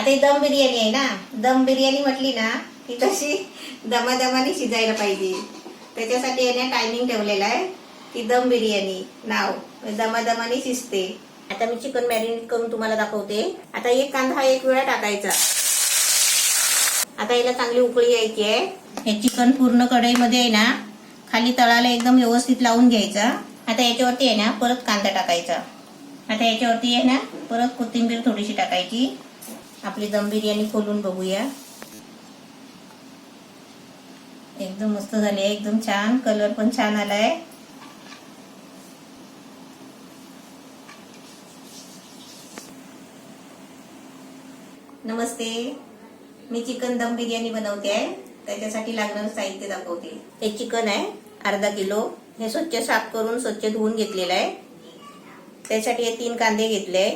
आता ही दम बिर्याणी आहे ना, दम बिर्याणी म्हटली ना की तशी दमादमाने शिजायला पाहिजे. त्याच्यासाठी याने टायमिंग ठेवलेला आहे की दम बिर्याणी नाव, दमादमाने शिजते. आता मी चिकन मॅरिनेट करून तुम्हाला दाखवते. आता एक कांदा हा एक वेळा टाकायचा. आता याला चांगली उकळी यायची आहे. हे चिकन पूर्ण कढईमध्ये आहे ना खाली तळाला एकदम व्यवस्थित लावून घ्यायचा. आता याच्यावरती आहे ना परत कांदा टाकायचा. आता याच्यावरती आहे ना परत कोथिंबीर थोडीशी टाकायची. आपली दम बिर्याणी खोलून बघूया. एकदम मस्त झाली आहे, एकदम छान, कलर पण छान आलाय. नमस्ते, मी चिकन दम बिर्याणी बनवते आहे. त्याच्यासाठी लागणारं साहित्य दाखवते. हे चिकन आहे अर्धा किलो. हे स्वच्छ साफ करून स्वच्छ धुवून घेतलेलं आहे. त्यासाठी हे 3 कांदे घेतले.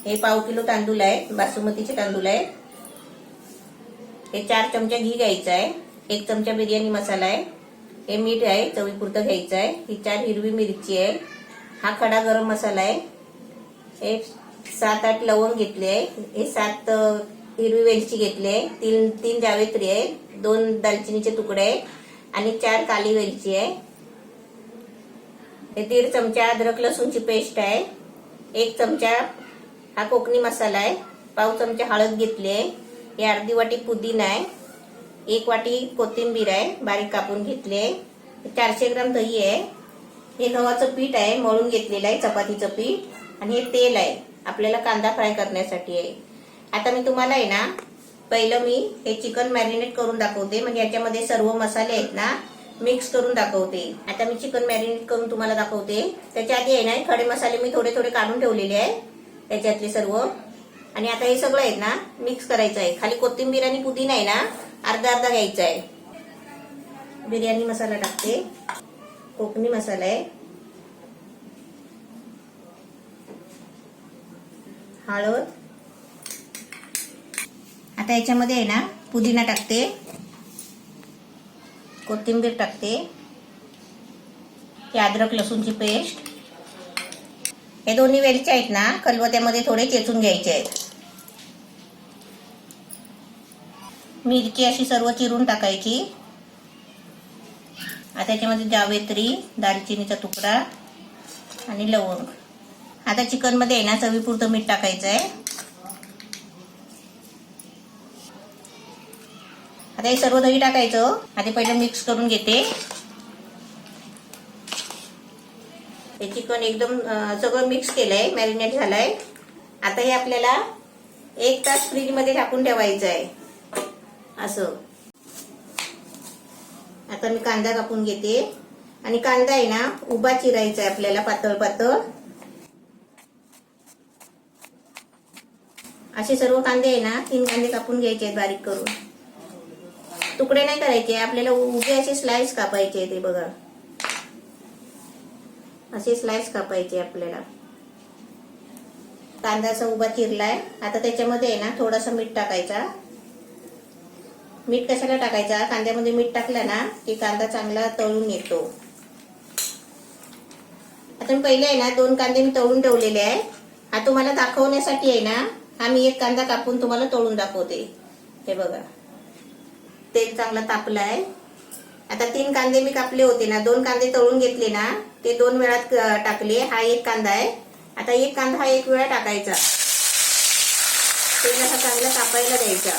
हे पाव किलो तांदूळ आहे, बासमतीचे तांदूळ आहे. हे 4 चमचा घी घ्यायचं आहे. 1 चमचा बिर्याणी मसाला आहे. हे मीठ आहे चवीपुरतं घ्यायचं आहे. ही 4 हिरवी मिरची आहे. हा खडा गरम मसाला आहे. हे 7-8 लवंग घेतले आहे. हे 7 हिरवी वेलची घेतली आहे. 3 जावेत्री आहे. 2 दालचिनीचे तुकडे आहे आणि 4 काली वेलची आहे. हे 1.5 चमचा अद्रक लसूणची पेस्ट आहे. 1 चमचा हा कोकणी मसाला आहे. पाव चमचा हळद घेतली आहे. हे अर्धी वाटी पुदिना आहे. 1 वाटी कोथिंबीर आहे बारीक कापून घेतली आहे. 400 ग्राम दही आहे. हे गव्हाचं पीठ आहे मळून घेतलेलं आहे, चपातीचं पीठ. आणि हे तेल आहे आपल्याला कांदा फ्राय करण्यासाठी आहे. आता मी तुम्हाला आहे ना पहिलं मी हे चिकन मॅरिनेट करून दाखवते. म्हणजे याच्यामध्ये सर्व मसाले आहेत ना मिक्स करून दाखवते. आता मी चिकन मॅरिनेट करून तुम्हाला दाखवते. त्याच्या आधी आहे ना खडे मसाले मी थोडे थोडे काढून ठेवलेले आहे त्याच्यातले सर्व. आणि आता हे सगळं आहे ना मिक्स करायचं आहे. खाली कोथिंबीर आणि पुदिना आहे ना अर्धा अर्धा घ्यायचा आहे. बिर्याणी मसाला टाकते. कोकणी मसाला आहे. हळद. आता याच्यामध्ये आहे ना पुदिना टाकते, कोथिंबीर टाकते. हे अद्रक लसूणची पेस्ट. हे दोन्ही वेलच्या आहेत ना खलबत्त्यामध्ये थोडे चेचून घ्यायचे आहेत. मिरची अशी सर्व चिरून टाकायची. आता याच्यामध्ये जावेत्री, दालचिनीचा तुकडा आणि लवंग. आता चिकन मध्ये आहे ना चवीपुरतं मीठ टाकायचं आहे. आता हे सर्व दही टाकायचं. आता पहिलं मिक्स करून घेते. हे चिकन एकदम सगळं मिक्स केलंय, मॅरिनेट झालंय. आता हे आपल्याला 1 तास फ्रीज मध्ये टाकून ठेवायचं आहे असं. आता मी कांदा कापून घेते. आणि कांदा आहे ना उभा चिरायचा आहे आपल्याला, पातळ पातळ. असे सर्व कांदे आहे ना 3 कांदे कापून घ्यायचे आहेत बारीक करून. तुकडे नाही करायचे आपल्याला, उभे असे स्लाइस कापायचे. ते बघा असे स्लाइस कापायचे आपल्याला. कांदा असा उभा चिरलाय. आता त्याच्यामध्ये आहे ना थोडंसं मीठ टाकायचा. मीठ कशाला टाकायचा, कांद्यामध्ये मीठ टाकलं ना की कांदा चांगला तळून येतो. आता मी पहिले आहे ना 2 कांदे मी तळून ठेवलेले आहे. हा तुम्हाला दाखवण्यासाठी आहे ना हा मी 1 कांदा कापून तुम्हाला तळून दाखवते. हे बघा तेल चांगलं तापलं आहे. आता 3 कांदे मी कापले होते ना, 2 कांदे तळून घेतले ना ते 2 वेळात टाकले. हा 1 कांदा आहे. आता 1 कांदा हा 1 वेळा टाकायचा. तेल असा चांगला तापायला द्यायचा.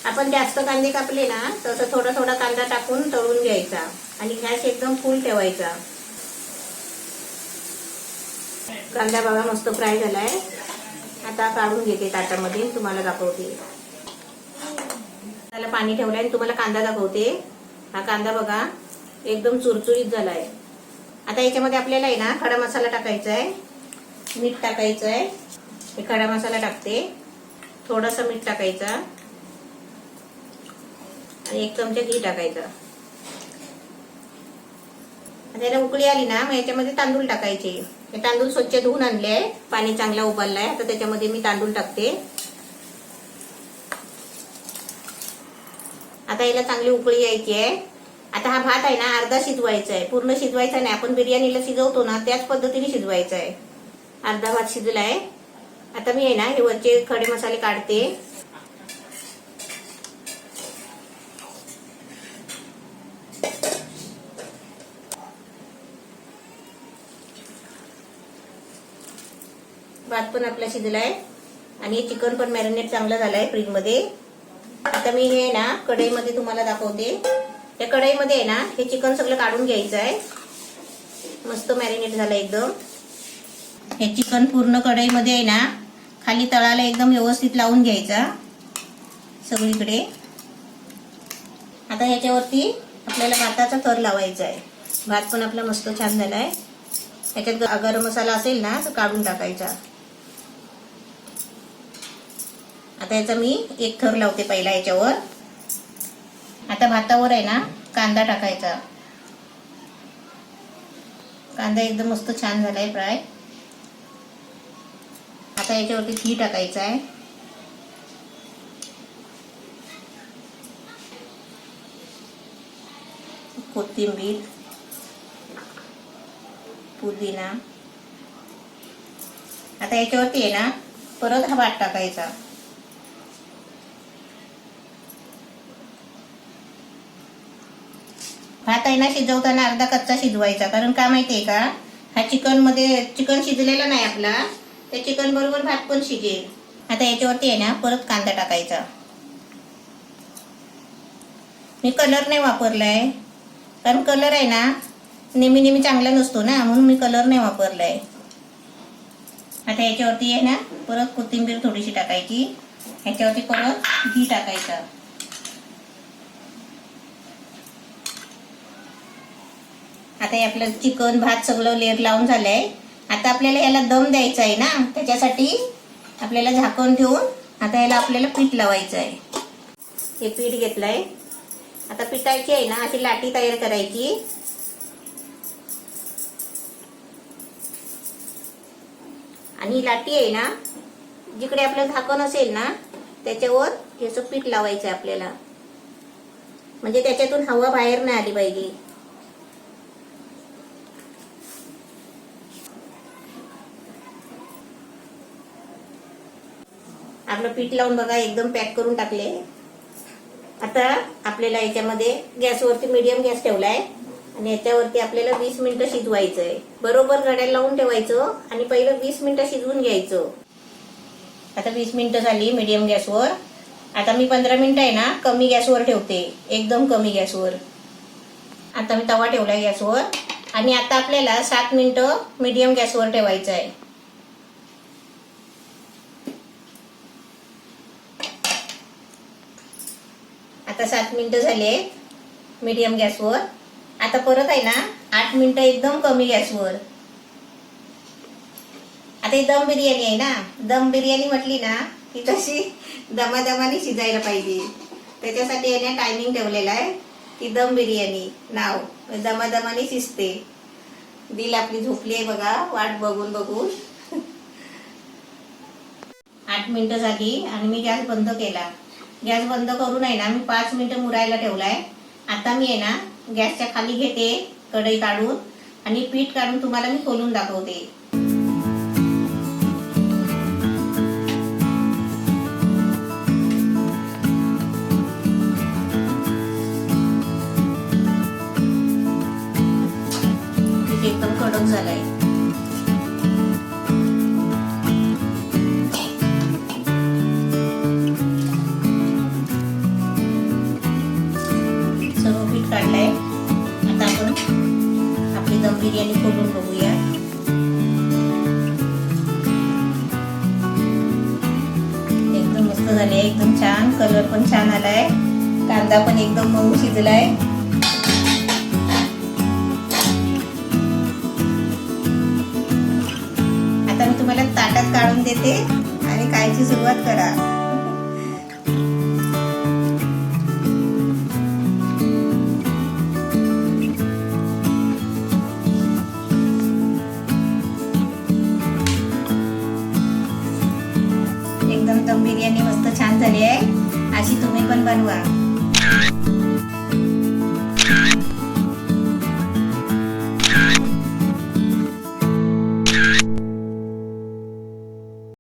आपण जास्त कांदे कापले ना तसं थोडा थोडा कांदा टाकून तळून घ्यायचा. आणि गॅस एकदम फुल ठेवायचा. कांदा बघा मस्त फ्राय झालाय. आता काढून घेते ताटामध्ये, तुम्हाला दाखवते. त्याला पाणी ठेवलंय आणि तुम्हाला कांदा दाखवते. हा कांदा बघा एकदम चुरचुरीत झालाय. आता याच्यामध्ये आपल्याला आहे ना खडा मसाला टाकायचा आहे. मीठ टाकायचं आहे. हे खडा मसाला टाकते. थोडासा मीठ टाकायचा आणि 1 चमचा घी टाकायचा. त्याला उकळी आली ना मग याच्यामध्ये तांदूळ टाकायचे. हे तांदूळ स्वच्छ धुवून आणले आहे. पाणी चांगला उबललाय. आता त्याच्यामध्ये मी तांदूळ टाकते. आता याला चांगली उकळी यायची आहे. आता हा भात आहे ना अर्धा शिजवायचा आहे, पूर्ण शिजवायचा नाही. आपण बिर्याणीला शिजवतो ना त्याच पद्धतीने शिजवायचा आहे. अर्धा भात शिजलाय. आता मी आहे ना हे वरचे खडे मसाले काढते. भात पण आपला शिजलाय आणि चिकन पण मॅरिनेट चांगलं झालंय फ्रीज मध्ये. आता मी हे ना कढईमध्ये तुम्हाला दाखवते. या कढईमध्ये आहे ना हे चिकन सगळं काढून घ्यायचं आहे. मस्त मॅरिनेट झालं एकदम. हे चिकन पूर्ण कढईमध्ये आहे ना खाली तळाला एकदम व्यवस्थित लावून घ्यायचा सगळीकडे. आता ह्याच्यावरती आपल्याला भाताचा थर लावायचा आहे. भात पण आपला मस्त छान झालाय. ह्याच्यात गरम मसाला असेल ना तर काढून टाकायचा. आता याचा मी एक थर लावते पहिला याच्यावर. आता भातावर आहे ना कांदा टाकायचा. कांदा एकदम मस्त छान झालाय फ्राय. आता याच्यावरती घी टाकायचं आहे. कोथिंबीर, पुदिना. आता याच्यावरती आहे ना परत हा भात टाकायचा. भात आहे ना शिजवताना अर्धा कच्चा शिजवायचा. कारण का माहितीये का, हा चिकन शिजलेला नाही आपला, त्या चिकन बरोबर भात पण शिजेल. आता याच्यावरती आहे ना परत कांदा टाकायचा. मी कलर नाही वापरलाय कारण कलर आहे ना नेहमी चांगला नसतो ना, म्हणून मी कलर नाही वापरलाय. आता याच्यावरती आहे ना परत कोथिंबीर थोडीशी टाकायची. याच्यावरती परत घी टाकायचं. आता हे आपलं चिकन भात सगळं लेअर लावून झालंय. आता आपल्याला याला दम द्यायचा आहे ना, त्याच्यासाठी आपल्याला झाकण ठेवून आता याला आपल्याला पीठ लावायचं आहे. हे पीठ घेतलंय. आता पिठाची आहे ना अशी लाटी तयार करायची. आणि लाटी आहे ना जिकडे आपलं झाकण असेल ना त्याच्यावर याचं पीठ लावायचं आहे आपल्याला. म्हणजे त्याच्यातून हवा बाहेर नाही आली पाहिजे. आपलं पीठ लावून बघा एकदम पॅक करून टाकले. आता आपल्याला याच्यामध्ये गॅसवरती मीडियम गॅस ठेवलाय आणि याच्यावरती आपल्याला 20 मिनिटं शिजवायचं आहे. बरोबर घड्याला लावून ठेवायचं आणि पहिलं 20 मिनिटं शिजवून घ्यायचं. आता 20 मिनिटं झाली मीडियम गॅसवर. आता मी 15 मिनिटं आहे ना कमी गॅसवर ठेवते, एकदम कमी गॅसवर. आता मी तवा ठेवलाय गॅसवर आणि आता आपल्याला 7 मिनिटं मीडियम गॅसवर ठेवायचं आहे. आता 7 मिनिटं झाले मीडियम गॅसवर. आता परत आहे ना 8 मिनिटं एकदम कमी गॅसवर. आता ही दम बिर्याणी आहे ना, दम बिर्याणी म्हटली ना की तशी दमादमाने शिजायला पाहिजे. त्याच्यासाठी याने टायमिंग ठेवलेला आहे की दम बिर्याणी नाव, दमादमाने शिजते. दिल आपली झोपली आहे बघा वाट बघून बघून. 8 मिनिटं झाली आणि मी गॅस बंद केला. गॅस बंद करून आहे ना मी 5 मिनिटं मुरायला ठेवलाय. आता मी आहे ना गॅसच्या खाली घेते कढई काढून आणि पीठ काढून तुम्हाला मी खोलून दाखवते. पीठ एकदम कडक झालंय. काढलाय. आता आपण आपली दम बिर्याणी खोलून बघूया. एकदम मस्त झाली, एकदम छान. कलर पण छान आलाय. कांदा पण एकदम मऊ शिजलाय. आता मी तुम्हाला ताटात काढून देते आणि खायची सुरुवात करा. एकदम दम बिर्याणी मस्त छान झाली आहे. अशी तुम्ही पण बनवा.